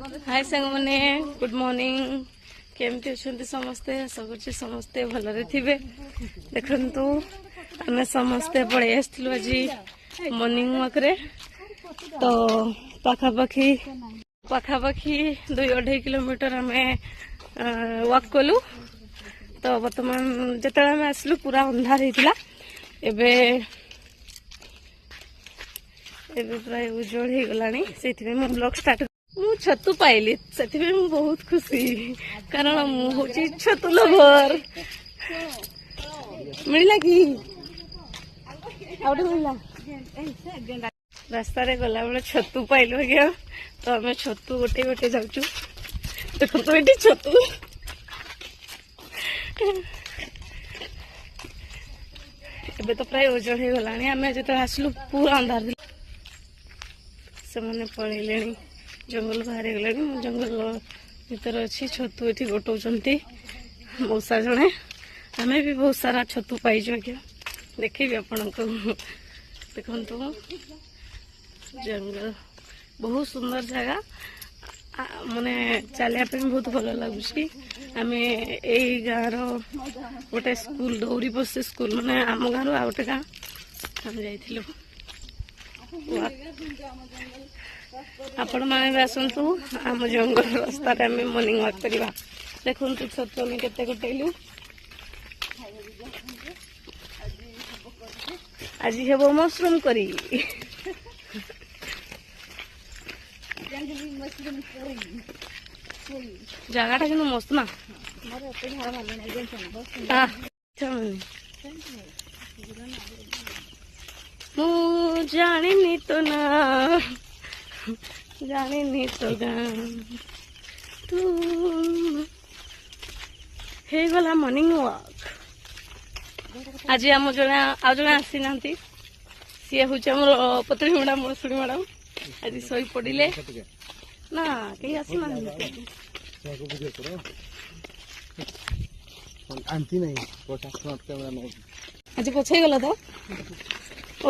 हाय सांग मैंने good morning केमती अच्छा समस्ते आशा कर समस्ते भलरे थे देखु आम समस्ते पड़े आसलु आज मॉर्निंग वॉक रे तो पाखापाखी 2-2.5 किलोमीटर आम वॉक कलु तो बर्तमान जिते आम आसलु पूरा अंधार होता एबे प्राय उज्जवल हो गला से ब्लॉग स्टार्ट मु छतु पाइली से बहुत खुशी कारण मुझे छतु लवर मिलला कि मिलला रास्ता रे गला बेले छतु पाइलु आज्ञा तो आम छतु गोटे गोटे जाऊँ देखो तो ये छतु एबे तो प्राय उज्जवल हो गला आम जो आसलु पूरा अंधार से मैंने पलैले जंगल बाहर गले जंगल भीतर अच्छी छतु ये गोटाउंट मौसा जड़े आम भी बहुत सारा छतु पाइजु आज्ञा देखी आपण को देखु जंगल बहुत सुंदर जगह माने चलिया बहुत भल लगुच आम यही गाँव रोटे स्कूल दौरी बस स्कूल माने आम गाँव आ गए गाँ आम जाइलु आपण मैंने भी आसतु आम जंगल रास्ता आम मॉर्निंग वॉक करवा देखु छतु आम केते गोटेलु आज हेब मशरूम करी जगह कि मस्त ना मु जानी तो ना जानी तो गाँ तू हे गला मॉर्निंग वॉक आज आम जड़े आज जड़े आसी ना सी हूँ पतली मैडम मौसुड़ी मैडम आज शई पड़े ना कहीं आसना आज पछाई गला तो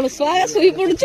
शुआ शुई पड़ुच